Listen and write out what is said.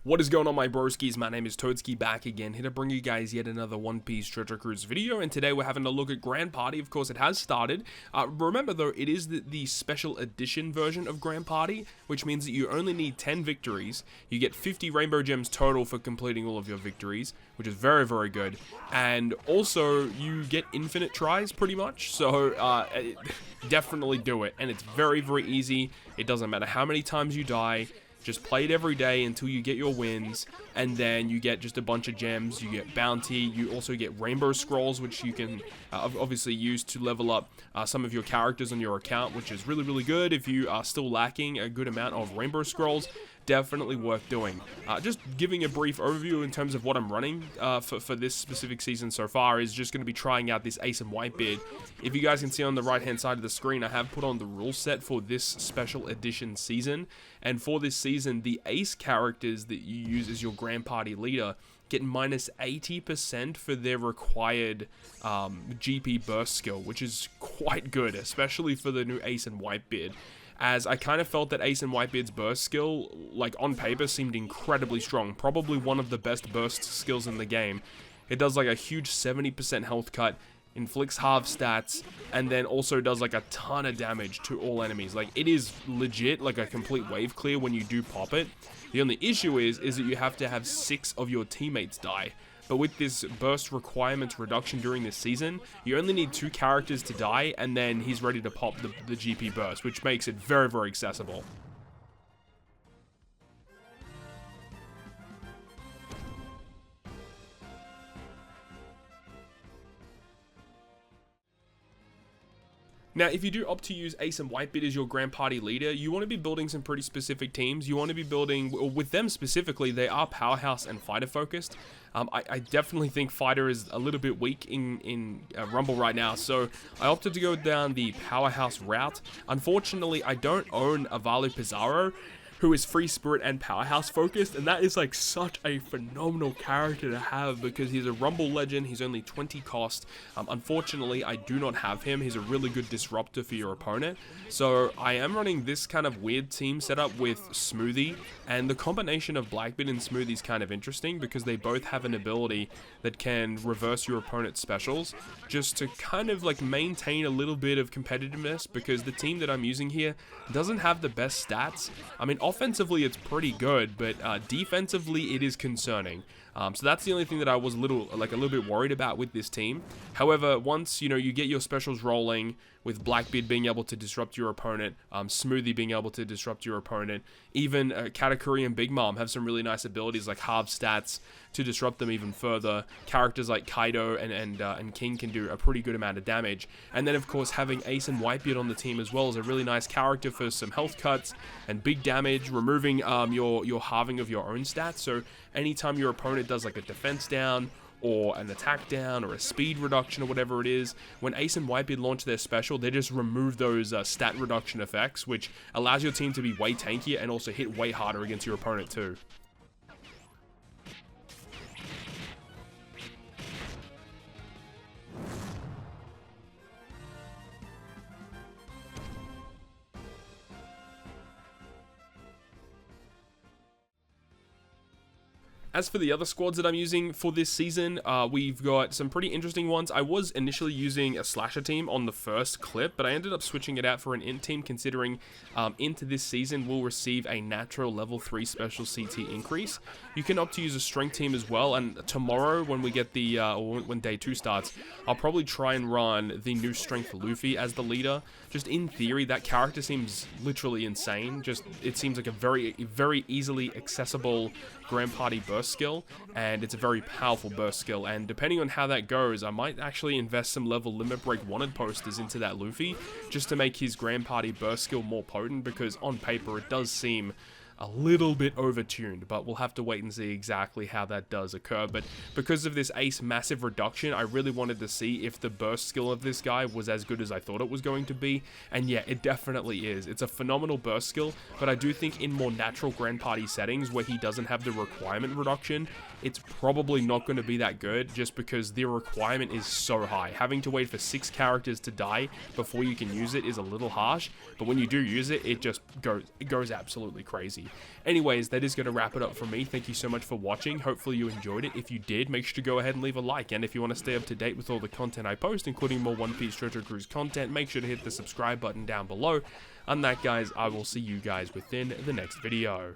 What is going on, my broskiis? My name is Toadski, back again, here to bring you guys yet another One Piece Treasure Cruise video, and today we're having a look at Grand Party. Of course, it has started. Remember though, it is the special edition version of Grand Party, which means that you only need 10 victories. You get 50 rainbow gems total for completing all of your victories, which is very, very good. And also, you get infinite tries, pretty much, so definitely do it. And it's very, very easy. It doesn't matter how many times you die. Just play it every day until you get your wins, and then you get just a bunch of gems. You get bounty. You also get rainbow scrolls, which you can obviously use to level up some of your characters on your account, which is really, really good. If you are still lacking a good amount of rainbow scrolls, definitely worth doing. Just giving a brief overview in terms of what I'm running for this specific season so far is just going to be trying out this Ace and Whitebeard. If you guys can see on the right hand side of the screen, I have put on the rule set for this special edition season, and for this season, the Ace characters that you use as your Grand Party leader get minus 80% for their required GP burst skill, which is quite good, especially for the new Ace and Whitebeard. As I kind of felt that Ace and Whitebeard's burst skill, like on paper, seemed incredibly strong. Probably one of the best burst skills in the game. It does like a huge 70% health cut, inflicts half stats, and then also does like a ton of damage to all enemies. Like, it is legit like a complete wave clear when you do pop it. The only issue is that you have to have 6 of your teammates die. But with this burst requirements reduction during this season, you only need 2 characters to die, and then he's ready to pop the GP burst, which makes it very, very accessible. Now, if you do opt to use Ace and Whitebeard as your Grand Party leader, you want to be building some pretty specific teams. You want to be building, with them specifically, they are powerhouse and fighter focused. I definitely think fighter is a little bit weak in Rumble right now, so I opted to go down the powerhouse route. Unfortunately, I don't own Avalu Pizarro, who is free spirit and powerhouse focused, and that is like such a phenomenal character to have because he's a Rumble legend. He's only 20 cost. Unfortunately, I do not have him. He's a really good disruptor for your opponent. So I am running this kind of weird team setup with Smoothie, and the combination of Blackbeard and Smoothie is kind of interesting because they both have an ability that can reverse your opponent's specials, just to kind of like maintain a little bit of competitiveness, because the team that I'm using here doesn't have the best stats. I mean, offensively it's pretty good, but defensively it is concerning. So that's the only thing that I was a little bit worried about with this team. However, once you get your specials rolling, with Blackbeard being able to disrupt your opponent, Smoothie being able to disrupt your opponent, even Katakuri and Big Mom have some really nice abilities like half stats to disrupt them even further. Characters like Kaido and King can do a pretty good amount of damage. And then of course having Ace and Whitebeard on the team as well is a really nice character for some health cuts and big damage, removing your halving of your own stats. So anytime your opponent does like a defense down, or an attack down, or a speed reduction, or whatever it is, when Ace and Whitebeard launch their special, they just remove those stat reduction effects, which allows your team to be way tankier and also hit way harder against your opponent too. As for the other squads that I'm using for this season, we've got some pretty interesting ones. I was initially using a slasher team on the first clip, but I ended up switching it out for an int team, considering into this season will receive a natural level 3 special CT increase. You can opt to use a strength team as well, and tomorrow when we get the, when day 2 starts, I'll probably try and run the new strength Luffy as the leader. Just in theory, that character seems literally insane. It seems like a very, very easily accessible Grand Party burst skill, and it's a very powerful burst skill, and depending on how that goes, I might actually invest some level limit break wanted posters into that Luffy, just to make his Grand Party burst skill more potent, because on paper it does seem a little bit overtuned, but we'll have to wait and see exactly how that does occur. But because of this Ace massive reduction, I really wanted to see if the burst skill of this guy was as good as I thought it was going to be, and yeah, it definitely is. It's a phenomenal burst skill, but I do think in more natural Grand Party settings where he doesn't have the requirement reduction, it's probably not going to be that good, just because the requirement is so high. Having to wait for 6 characters to die before you can use it is a little harsh, but when you do use it, it just goes absolutely crazy. Anyways, that is going to wrap it up for me. Thank you so much for watching. Hopefully you enjoyed it. If you did, make sure to go ahead and leave a like. And if you want to stay up to date with all the content I post, including more One Piece Treasure Cruise content, make sure to hit the subscribe button down below. And that, guys, I will see you guys within the next video.